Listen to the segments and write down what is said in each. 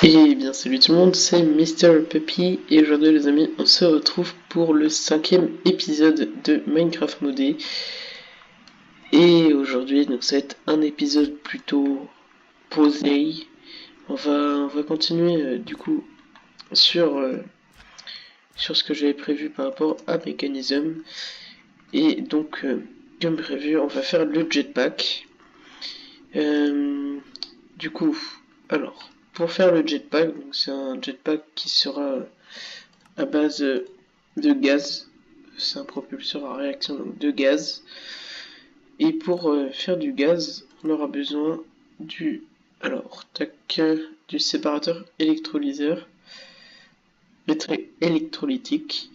Et bien salut tout le monde, c'est Mister Puppy et aujourd'hui les amis on se retrouve pour le 5e épisode de Minecraft modé. Et aujourd'hui donc ça va être un épisode plutôt posé. On va continuer du coup sur, sur ce que j'avais prévu par rapport à Mechanism. Et donc comme prévu on va faire le jetpack. Du coup, alors, pour faire le jetpack, donc c'est un jetpack qui sera à base de gaz. C'est un propulseur à réaction donc de gaz. Et pour faire du gaz, on aura besoin du, alors, tac, du séparateur électrolyseur électrolytique.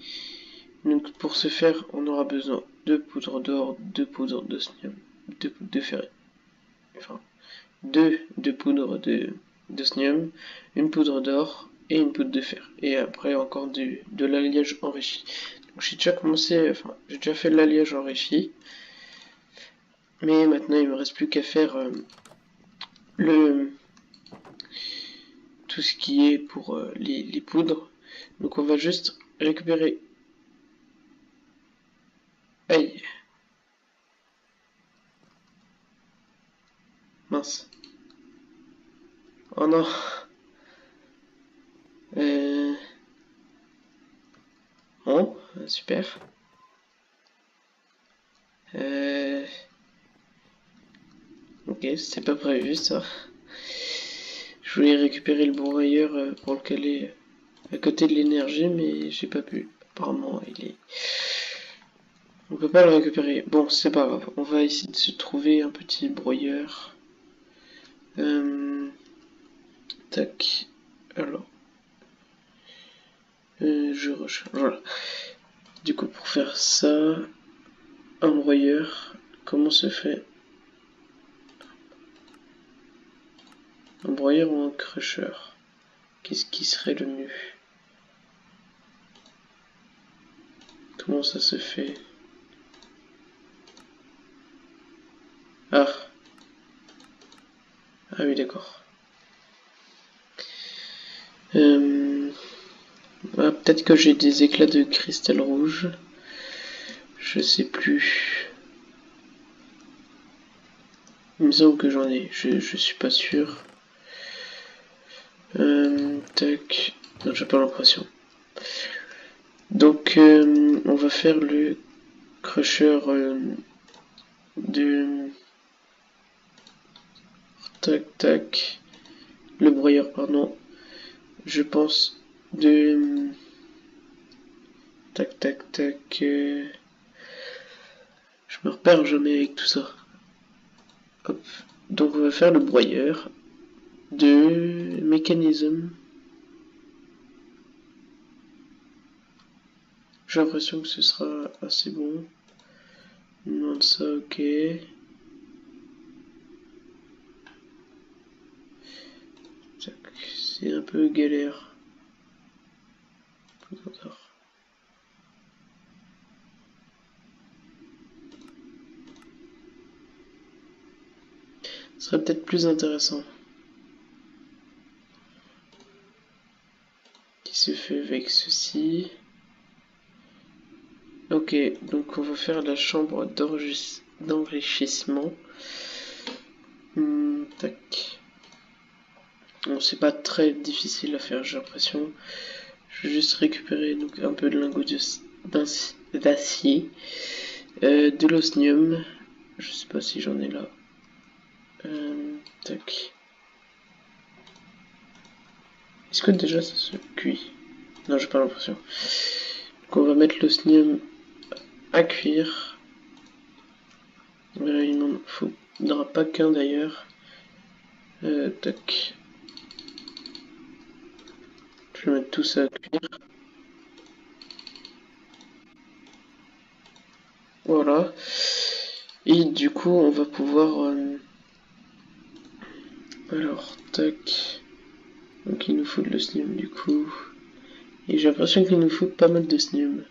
Donc pour ce faire, on aura besoin de poudre d'or, de poudre d'osmium, de poudre de ferrite. Enfin, de poudre d'osmium, une poudre d'or et une poudre de fer. Et après encore de l'alliage enrichi. Donc j'ai déjà commencé, enfin j'ai déjà fait l'alliage enrichi. Mais maintenant il me reste plus qu'à faire le tout ce qui est pour les poudres. Donc on va juste récupérer. Aïe. Mince. Oh non. Bon, super. Ok, c'était pas prévu ça. Je voulais récupérer le broyeur pour le caler à côté de l'énergie, mais j'ai pas pu. Apparemment, il est. On peut pas le récupérer. Bon, c'est pas grave. On va essayer de se trouver un petit broyeur. Tac. Alors. Je recharge. Voilà. Du coup, pour faire ça, un broyeur. Comment se fait un broyeur ou un crusher? Qu'est-ce qui serait le mieux? Comment ça se fait? Ah. Ah oui, d'accord. Ah, peut-être que j'ai des éclats de cristal rouge. Je sais plus. Il me semble que j'en ai. Je suis pas sûr. Tac. Non, j'ai pas l'impression. Donc, on va faire le crusher de. Tac, tac. Le broyeur, pardon. Je pense de. Tac, tac, tac. Je me repère jamais avec tout ça. Hop. Donc, on va faire le broyeur de mécanisme. J'ai l'impression que ce sera assez bon. On demande ça, ok. C'est un peu galère. Ce serait peut-être plus intéressant. Qui se fait avec ceci. Ok, donc on va faire la chambre d'enrichissement. Tac. Bon, c'est pas très difficile à faire, j'ai l'impression. Je vais juste récupérer donc un peu de lingots d'acier, de l'osmium. Je sais pas si j'en ai là. Tac. Est-ce que déjà ça se cuit? Non, j'ai pas l'impression. Donc on va mettre l'osmium à cuire. Il n'en faudra pas qu'un d'ailleurs. Tac. Je vais mettre tout ça à cuire. Voilà. Et du coup, on va pouvoir. Alors, tac. Donc, il nous faut de l'osmium du coup. Et j'ai l'impression qu'il nous faut pas mal d'osmium.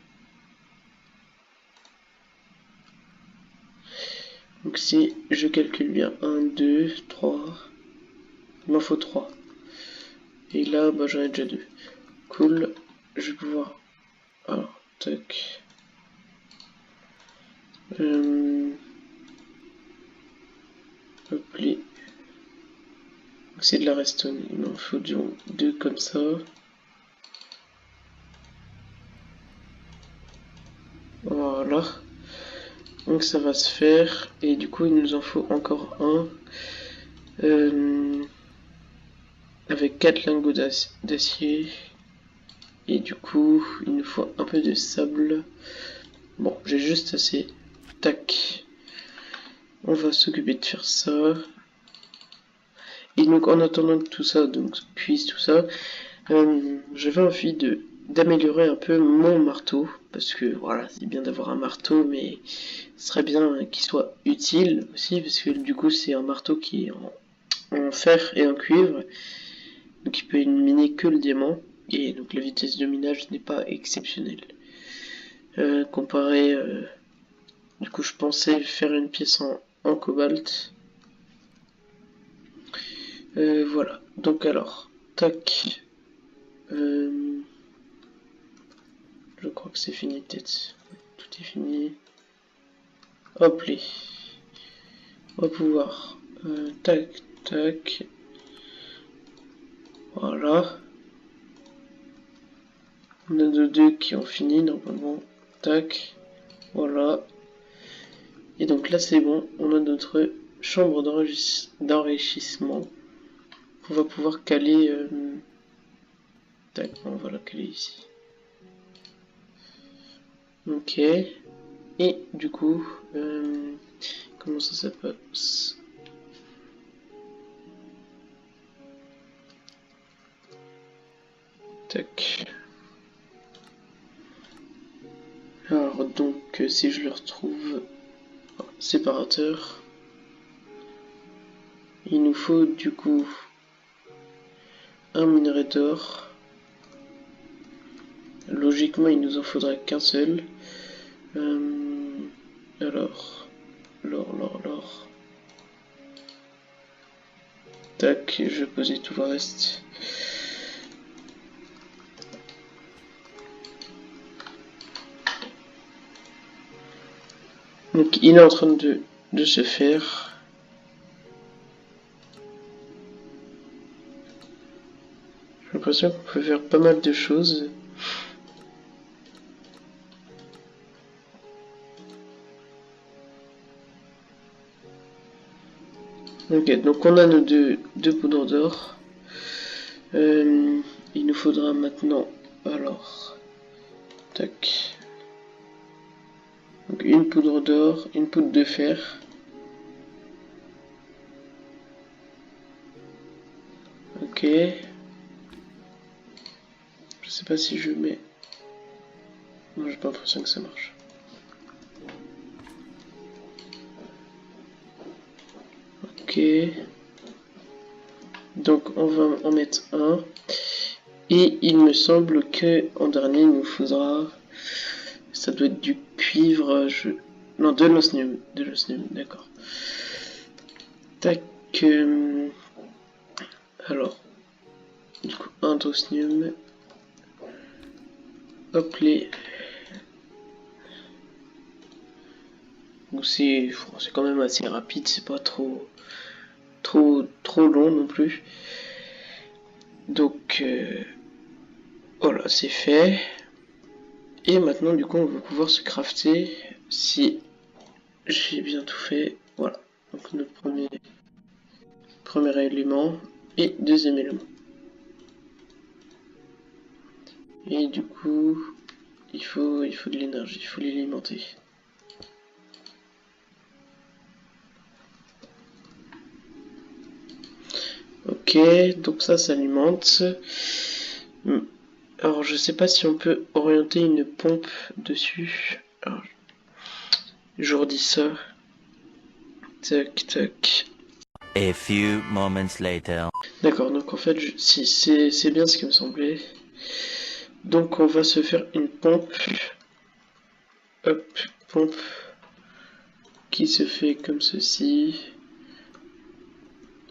Donc, si je calcule bien, 1, 2, 3. Il m'en faut 3. Et là, bah, j'en ai déjà 2. Cool. Je vais pouvoir... Alors, tac. Hop, les... C'est de la redstone. Il m'en faut 2 comme ça. Voilà. Donc ça va se faire. Et du coup, il nous en faut encore un. Avec 4 lingots d'acier. Et du coup, il nous faut un peu de sable. Bon, j'ai juste assez. Tac. On va s'occuper de faire ça. Et donc en attendant que tout ça donc cuise tout ça, j'avais envie d'améliorer un peu mon marteau. Parce que voilà, c'est bien d'avoir un marteau, mais ce serait bien qu'il soit utile aussi. Parce que du coup, c'est un marteau qui est en fer et en cuivre. Donc il peut miner que le diamant. Et donc la vitesse de minage n'est pas exceptionnelle. Comparé, du coup je pensais faire une pièce en cobalt. Voilà, donc alors, tac. Je crois que c'est fini peut-être. Tout est fini. Hop les. On va pouvoir. Tac, tac. Voilà. On a deux qui ont fini normalement. Tac. Voilà. Et donc là c'est bon. On a notre chambre d'enrichissement. On va pouvoir caler. Tac, on va la caler ici. Ok. Et du coup, comment ça s'appelle? Tac. Alors donc, si je le retrouve, séparateur, il nous faut du coup un minerai d'or. Logiquement, il nous en faudrait qu'un seul. Alors, l'or. Tac, je vais poser tout le reste. Donc il est en train de se faire. J'ai l'impression qu'on peut faire pas mal de choses. Ok, donc on a nos deux poudres d'or. Il nous faudra maintenant, alors, tac. Donc une poudre d'or, une poudre de fer. Ok. Je sais pas si je mets... Non, j'ai pas l'impression que ça marche. Ok. Donc on va en mettre un. Et il me semble que en dernier il nous faudra... Ça doit être du cuivre... Non, de l'osmium. De l'osmium, d'accord. Tac. Alors. Du coup, un d'osmium. Hop les... C'est quand même assez rapide, c'est pas trop long non plus. Donc voilà, c'est fait. Et maintenant du coup on va pouvoir se crafter si j'ai bien tout fait. Voilà. Donc notre premier élément et deuxième élément. Et du coup il faut de l'énergie, il faut l'alimenter. Ok, donc ça s'alimente. Alors je sais pas si on peut orienter une pompe dessus. Alors, je redis ça. Tac tac. A few moments later. D'accord, donc en fait, si c'est bien ce qui me semblait. Donc on va se faire une pompe. Hop, pompe. Qui se fait comme ceci.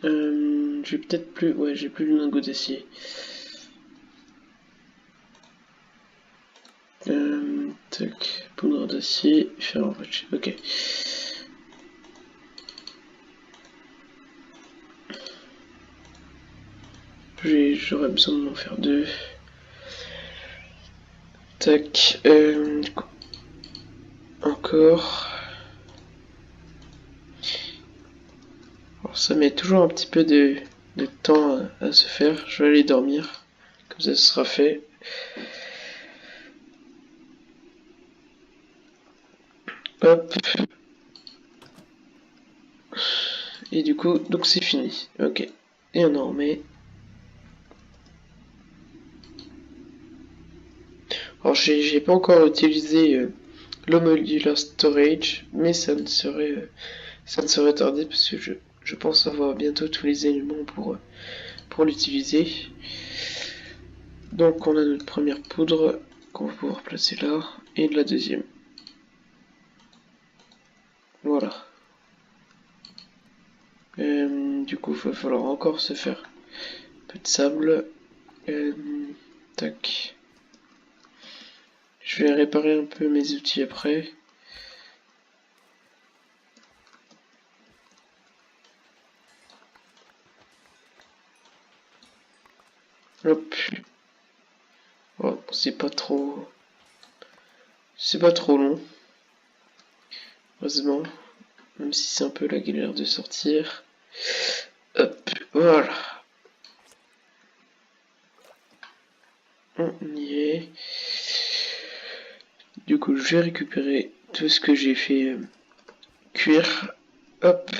J'ai peut-être plus... Ouais, j'ai plus le lingot d'acier. Tac, poudre d'acier, fer enrichi, ok. J'aurais besoin de m'en faire 2. Tac, du coup, encore. Alors, ça met toujours un petit peu de temps à se faire. Je vais aller dormir, comme ça ce sera fait. Hop. Et du coup, donc c'est fini. Ok. Et on en remet. Alors j'ai pas encore utilisé le modular storage, mais ça ne serait tardé parce que je pense avoir bientôt tous les éléments pour l'utiliser. Donc on a notre première poudre qu'on va pouvoir placer là, et la deuxième. Voilà. Du coup, il va falloir encore se faire un peu de sable. Tac. Je vais réparer un peu mes outils après. Hop. Oh, c'est pas trop long. Heureusement. Même si c'est un peu la galère de sortir. Hop, voilà. On y est. Du coup, je vais récupérer tout ce que j'ai fait cuire. Hop.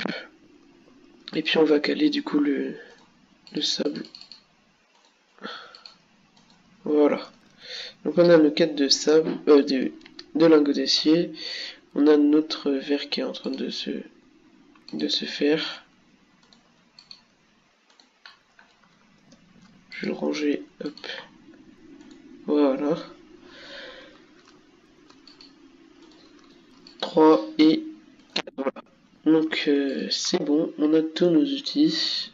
Et puis on va caler du coup le sable. Voilà. Donc on a nos 4 de sable, de lingots d'acier. On a notre verre qui est en train de se faire. Je vais le ranger. Hop. Voilà. 3 et 4. Voilà. Donc c'est bon, on a tous nos outils.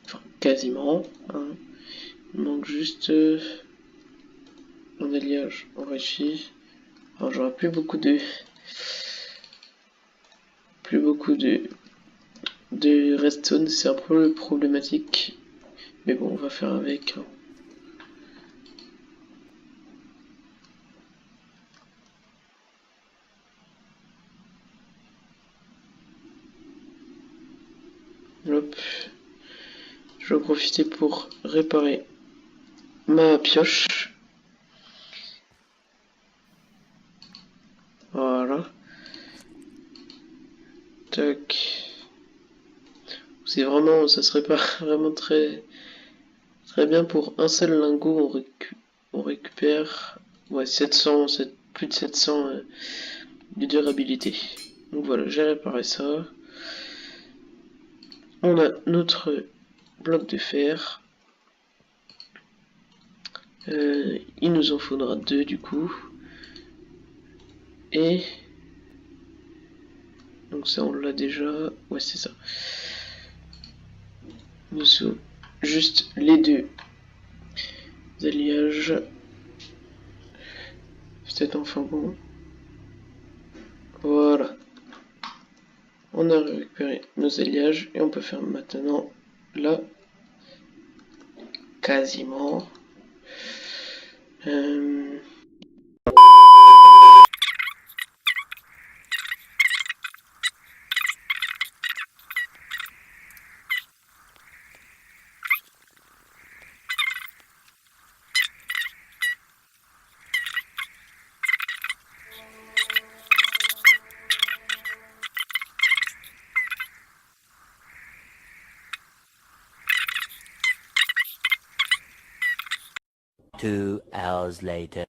Enfin, quasiment. Hein. Il manque juste mon alliage enrichi. Alors j'aurai plus beaucoup de redstone, c'est un peu problématique. Mais bon, on va faire avec. Hein. Hop. Je vais en profiter pour réparer ma pioche. Voilà. Tac. C'est vraiment, ça serait pas vraiment très bien pour un seul lingot. On récupère ouais 700, plus de 700 de durabilité. Donc voilà, j'ai réparé ça. On a notre bloc de fer. Il nous en faudra 2 du coup. Et donc ça on l'a déjà. Ouais c'est ça. Il nous faut juste les 2 alliages. C'est enfin bon. Voilà. On a récupéré nos alliages et on peut faire maintenant là quasiment. Two hours later.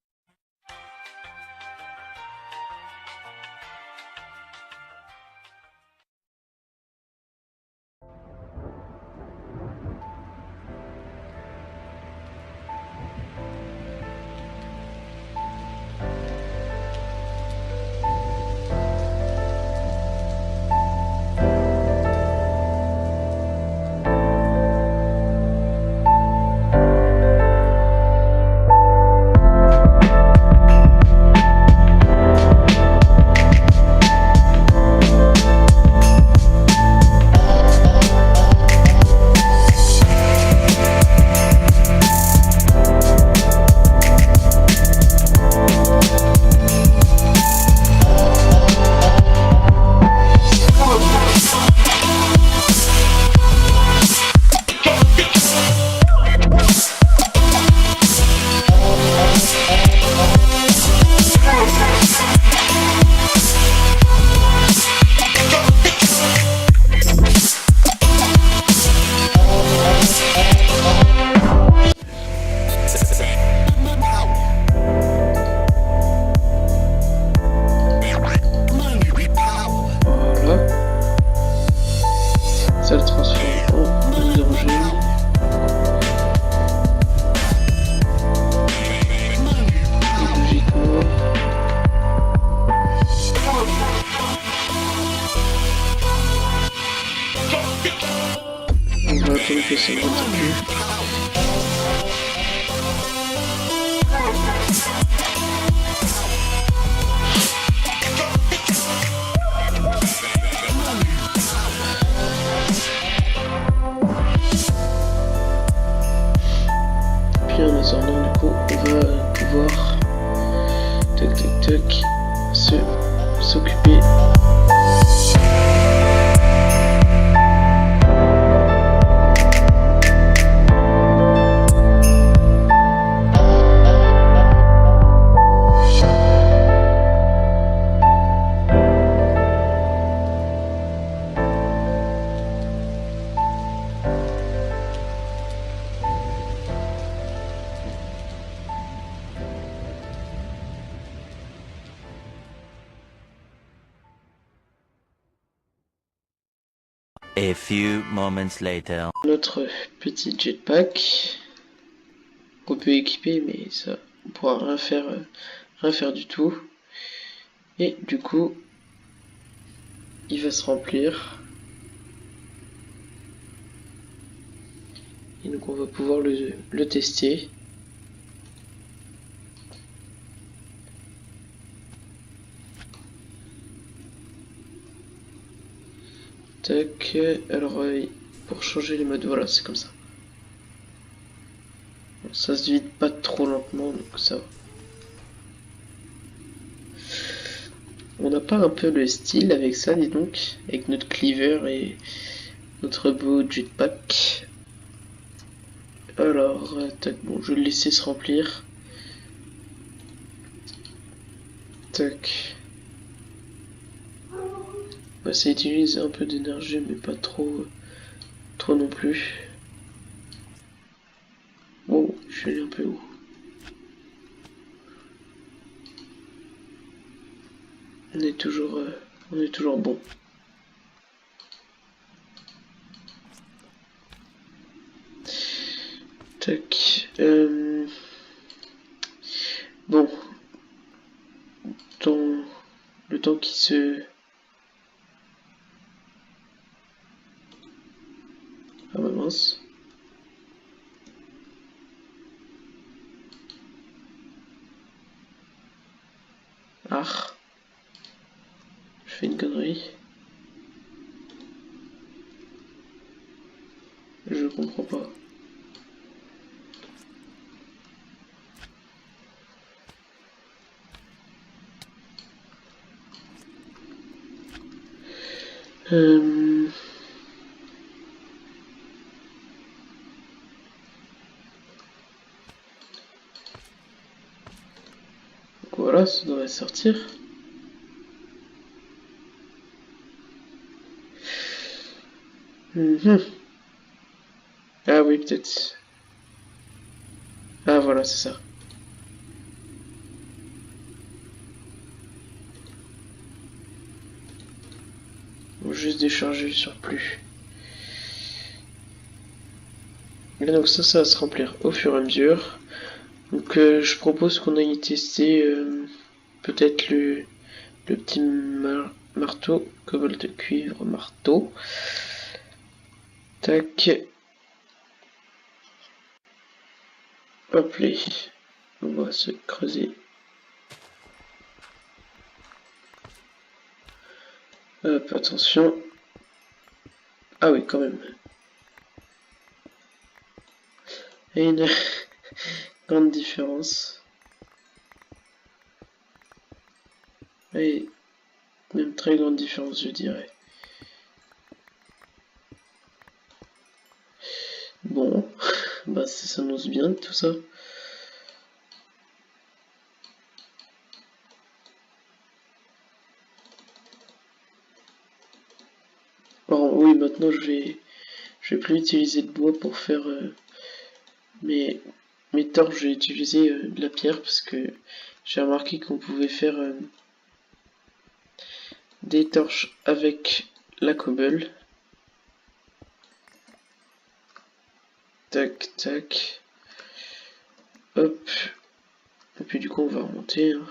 On va attendre que ça monte un peu. Puis en attendant, du coup, on va pouvoir s'occuper. A few moments later. Notre petit jetpack qu'on peut équiper, mais ça on pourra rien faire du tout. Et du coup, il va se remplir. Et donc on va pouvoir le tester. Tac, alors pour changer les modes, voilà, c'est comme ça. Bon, ça se vide pas trop lentement, donc ça va. On n'a pas un peu le style avec ça, dis donc, avec notre cleaver et notre beau jetpack. Alors, tac, bon, je vais le laisser se remplir. Tac. Bah, ça utilise un peu d'énergie, mais pas trop non plus. Oh, je suis allé un peu haut. On est toujours bon. Tac. Bon. Le temps qui se... Ah bah mince. Ah. Je fais une connerie. Je comprends pas. Voilà, ça devrait sortir. Ah oui, peut-être. Ah voilà, c'est ça. On va juste décharger le surplus. Et donc ça va se remplir au fur et à mesure. Donc je propose qu'on aille tester peut-être le petit marteau, cobalt de cuivre marteau. Tac. Hop là. On va se creuser. Hop, attention. Ah oui, quand même. Et une grande différence. Et même très grande différence, je dirais. Bon, bah ça s'annonce bien tout ça. Alors oui, maintenant je vais plus utiliser de bois pour faire mes torches. Je vais utiliser de la pierre parce que j'ai remarqué qu'on pouvait faire des torches avec la cobble. Tac, tac. Hop. Et puis du coup on va remonter. Hein.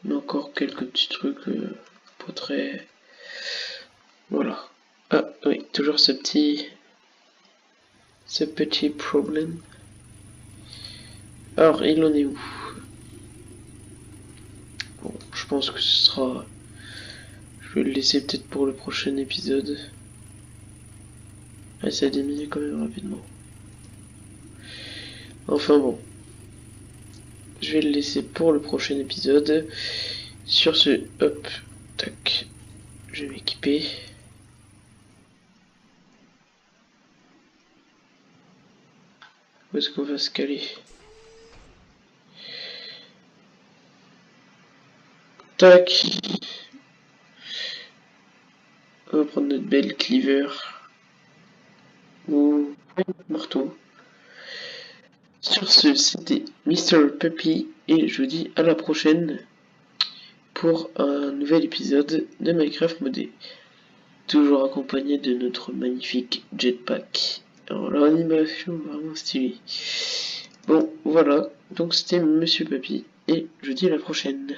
Donc encore quelques petits trucs pas très... Voilà. Ah oui, toujours ce petit problème. Alors, il en est où? Bon, je pense que ce sera... Je vais le laisser peut-être pour le prochain épisode. Ah, ça diminue quand même rapidement. Enfin bon. Je vais le laisser pour le prochain épisode. Sur ce, hop, tac. Je vais m'équiper. Où est-ce qu'on va se caler? Tac. On va prendre notre belle cleaver. Ou marteau. Sur ce, c'était Mr. Puppy et je vous dis à la prochaine pour un nouvel épisode de Minecraft modé. Toujours accompagné de notre magnifique jetpack. Alors l'animation vraiment stylée. Bon voilà, donc c'était Monsieur Puppy et je vous dis à la prochaine.